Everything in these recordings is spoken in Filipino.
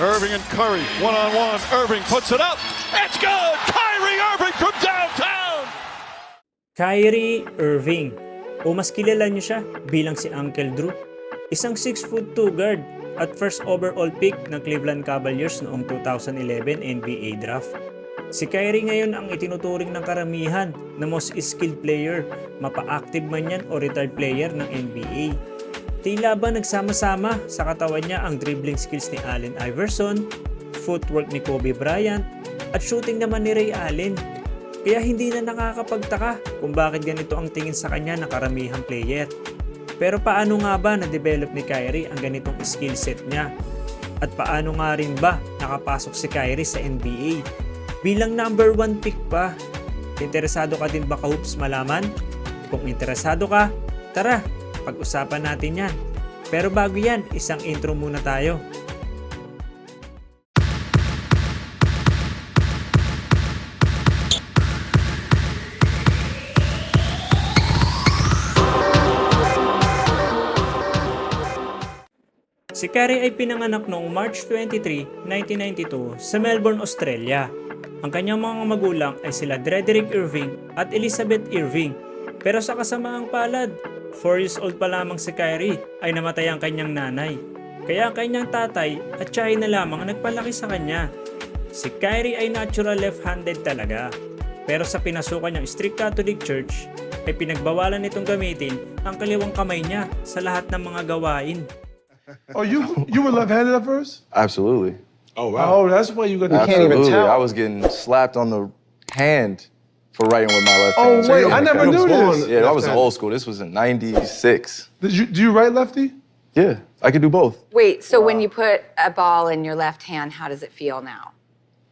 Irving and Curry, one-on-one. Irving puts it up. It's good! Kyrie Irving from downtown! Kyrie Irving, o mas kilala niyo siya bilang si Uncle Drew. Isang 6'2" guard at first overall pick ng Cleveland Cavaliers noong 2011 NBA Draft. Si Kyrie ngayon ang itinuturing ng karamihan na most skilled player, mapa-active man yan o retired player ng NBA. Tila ba nagsama-sama sa katawan niya ang dribbling skills ni Allen Iverson, footwork ni Kobe Bryant, at shooting naman ni Ray Allen. Kaya hindi na nakakapagtaka kung bakit ganito ang tingin sa kanya ng karamihang player. Pero paano nga ba na-develop ni Kyrie ang ganitong skill set niya? At paano nga rin ba nakapasok si Kyrie sa NBA? Bilang number 1 pick pa, interesado ka din ba ka-hoops malaman? Kung interesado ka, tara, pag-usapan natin yan. Pero bago yan, isang intro muna tayo. Si Kyrie ay pinanganak noong March 23, 1992 sa Melbourne, Australia. Ang kanyang mga magulang ay sila Frederick Irving at Elizabeth Irving. Pero sa kasamaang palad, 4 years old pa lamang si Kyrie ay namatay ang kanyang nanay. Kaya ang kanyang tatay at tiyahin na lamang ang nagpalaki sa kanya. Si Kyrie ay natural left-handed talaga. Pero sa pinasukan niyang strict Catholic Church, ay pinagbawalan nitong gamitin ang kaliwang kamay niya sa lahat ng mga gawain. Oh, you were left-handed at first? Absolutely. Oh, wow. Oh, that's why you got the Absolutely. I was getting slapped on the hand for writing with my left hand. Oh, wait, I never knew this. Yeah, that was old school. This was in 96. Do you write lefty? Yeah, I could do both. Wait, so when you put a ball in your left hand, how does it feel now?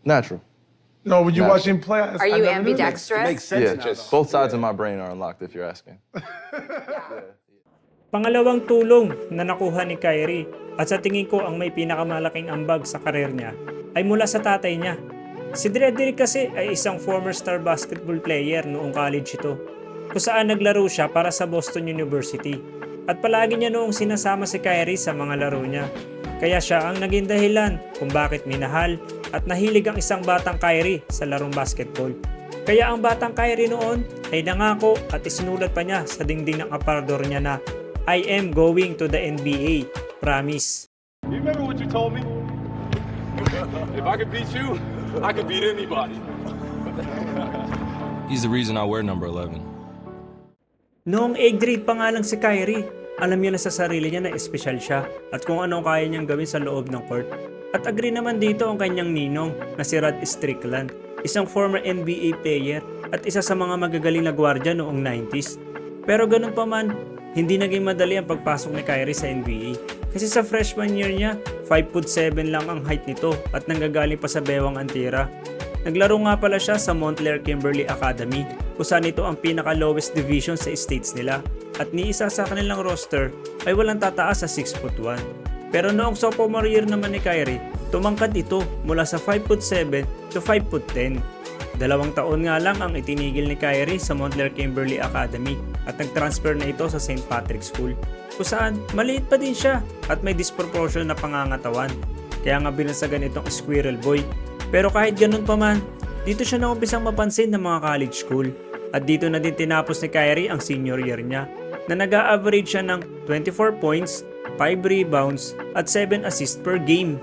Natural. No, when you Nah. watch him play, Are you ambidextrous? Yeah, both sides of my brain are unlocked if you're asking. Pangalawang tulong na nakuha ni Kyrie at sa tingin ko ang may pinakamalaking ambag sa karir niya ay mula sa tatay niya. Si Frederick kasi ay isang former star basketball player noong college ito, kung saan naglaro siya para sa Boston University at palagi niya noong sinasama si Kyrie sa mga laro niya. Kaya siya ang naging dahilan kung bakit minahal at nahilig ang isang batang Kyrie sa larong basketball. Kaya ang batang Kyrie noon ay nangako at isinulat pa niya sa dingding ng aparador niya na I am going to the NBA. Promise. You remember what you told me? If I could beat you, I could beat anybody. He's the reason I wear number 11. Noong 8th grade pa nga lang si Kyrie, alam niya na sa sarili niya na espesyal siya at kung ano kaya niyang gawin sa loob ng court. At agree naman dito ang kanyang ninong na si Rod Strickland, isang former NBA player at isa sa mga magagaling na gwardiya noong 90s. Pero ganun pa man, hindi naging madali ang pagpasok ni Kyrie sa NBA. Kasi sa freshman year niya, 5'7" lang ang height nito at nanggagaling pa sa Bewang Antira. Naglaro nga pala siya sa Montclair Kimberly Academy, kung saan ito ang pinaka-lowest division sa states nila. At ni isa sa kanilang roster ay walang tataas sa 6'1". Pero noong sophomore year naman ni Kyrie, tumangkad ito mula sa 5'7" to 5'10". 2 taon nga lang ang itinigil ni Kyrie sa Montclair Kimberly Academy at nag-transfer na ito sa St. Patrick's School, kung saan maliit pa din siya at may disproportion na pangangatawan. Kaya nga binansagan itong Squirrel Boy. Pero kahit ganun pa man, dito siya naumpisang mapansin ng mga college school. At dito na din tinapos ni Kyrie ang senior year niya, na nag-a-average siya ng 24 points, 5 rebounds at 7 assists per game.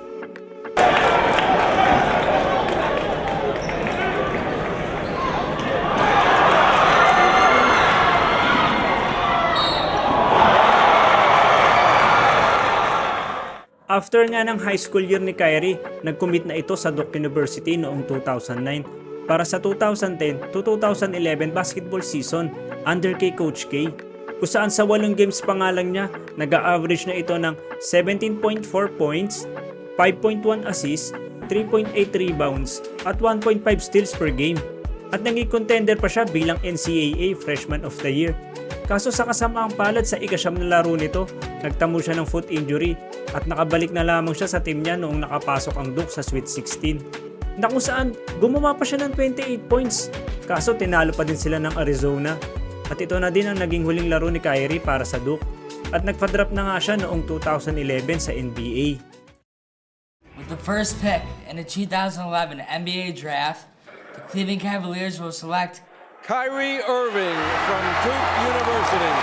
After nga ng high school year ni Kyrie, nag-commit na ito sa Duke University noong 2009 para sa 2010 to 2011 basketball season under kay Coach K, kung saan sa 8 games pa nga lang niya, nag-a-average na ito ng 17.4 points, 5.1 assists, 3.8 rebounds at 1.5 steals per game. At naging contender pa siya bilang NCAA Freshman of the Year. Kaso sa kasamaang palad sa ika-9 na laro nito, nagtamo siya ng foot injury at nakabalik na lamang siya sa team niya noong nakapasok ang Duke sa Sweet 16. Na kung saan gumawa pa siya ng 28 points. Kaso tinalo pa din sila ng Arizona. At ito na din ang naging huling laro ni Kyrie para sa Duke. At nagpa-drop na nga siya noong 2011 sa NBA. the first pick in the 2011 NBA draft, the Cleveland Cavaliers will select Kyrie Irving from Duke University.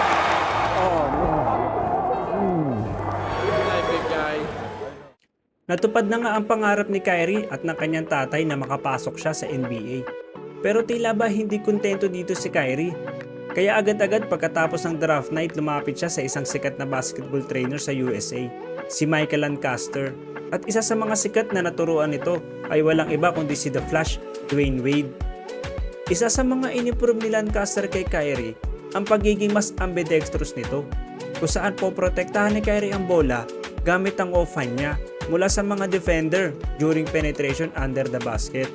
Natupad na nga ang pangarap ni Kyrie at ng kanyang tatay na makapasok siya sa NBA. Pero tila ba hindi kontento dito si Kyrie? Kaya agad-agad pagkatapos ng draft night lumapit siya sa isang sikat na basketball trainer sa USA, si Michael Lancaster. At isa sa mga sikat na naturuan nito ay walang iba kundi si The Flash, Dwayne Wade. Isa sa mga in-improve ni Lancaster kay Kyrie ang pagiging mas ambidextrous nito, kung saan poprotektahan ni Kyrie ang bola gamit ang offhand niya mula sa mga defender during penetration under the basket.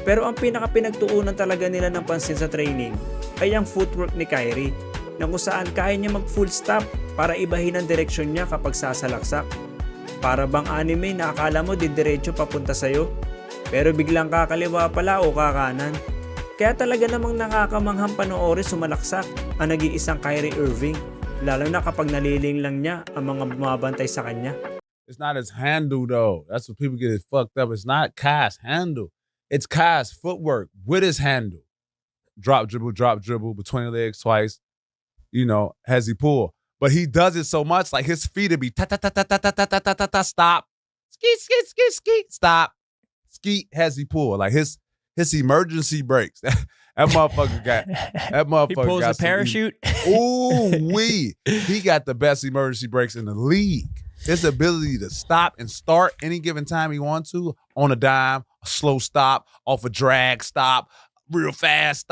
Pero ang pinaka-pinagtuunan talaga nila ng pansin sa training ay ang footwork ni Kyrie, na kung saan kaya niya mag full stop para ibahin ang direksyon niya kapag sasalaksak. Para bang anime na akala mo didiretso papunta sa'yo, pero biglang kakaliwa pala o kakanan. Kaya talaga namang nakakamanghang panoorin sumalaksak ang nag-iisang Kyrie Irving, lalo na kapag naliling lang niya ang mga bumabantay sa kanya. It's not his handle, though. That's what people get it fucked up. It's not Kai's handle. It's Kai's footwork with his handle. Drop dribble between the legs twice. You know, has he pull? But he does it so much, like his feet would be ta-ta-ta-ta-ta-ta-ta-ta-ta-ta, stop. Skeet, skeet, skeet, skeet, stop. Skeet, has he pull? Like his emergency brakes. That motherfucker got, He pulls a parachute. Ooh, he got the best emergency brakes in the league. His ability to stop and start any given time he wants to, on a dime, a slow stop, off a drag stop, real fast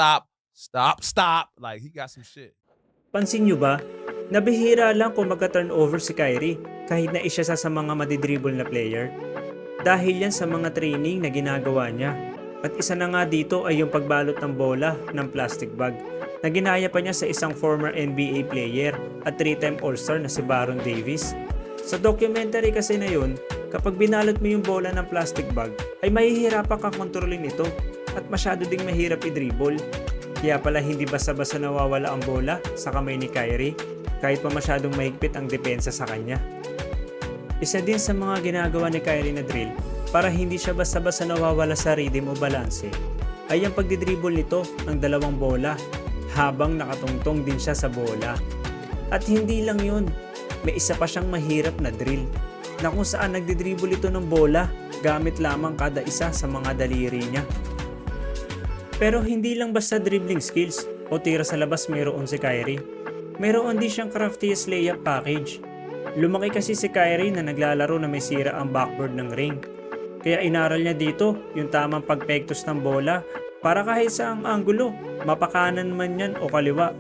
stop. Like, he got some shit. Pansin nyo ba? Nabihira lang kung magka-turnover si Kyrie kahit na isa sa mga madidribble na player. Dahil yan sa mga training na ginagawa niya. At isa na nga dito ay yung pagbalot ng bola ng plastic bag na ginaya pa niya sa isang former NBA player at 3-time All-Star na si Baron Davis. Sa documentary kasi na yun, kapag binalot mo yung bola ng plastic bag, ay mahihirapan kang kontrolin ito at masyado ding mahirap i-dribble. Kaya pala hindi basta-basta nawawala ang bola sa kamay ni Kyrie kahit pa masyadong mahigpit ang depensa sa kanya. Isa din sa mga ginagawa ni Kyrie na drill para hindi siya basta-basta nawawala sa rhythm o balanse ay ang pagdidribble nito ng dalawang bola habang nakatungtong din siya sa bola. At hindi lang yun, may isa pa siyang mahirap na drill na kung saan nagdidribble ito ng bola gamit lamang kada isa sa mga daliri niya. Pero hindi lang basta dribbling skills o tira sa labas mayroon si Kyrie. Mayroon din siyang craftiest layup package. Lumaki kasi si Kyrie na naglalaro na may sira ang backboard ng ring. Kaya inaral niya dito yung tamang pagpektos ng bola para kahit sa ang anggulo, mapakanan man yan o kaliwa,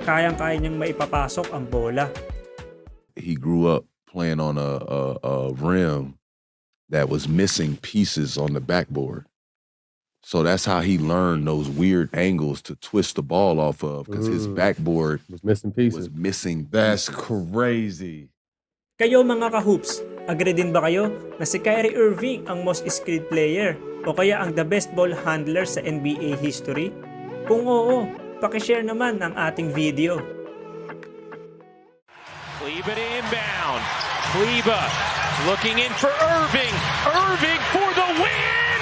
kayang-kaya niyang maipapasok ang bola. He grew up playing on a rim that was missing pieces on the backboard. So that's how he learned those weird angles to twist the ball off of, because his backboard was missing pieces. That's crazy. Kayo mga ka-hoops, agree din ba kayo na si Kyrie Irving ang most skilled player o kaya ang the best ball handler sa NBA history? Kung oo, pakishare naman ang ating video. Kleba to inbound. Kleba looking in for Irving. Irving for the win!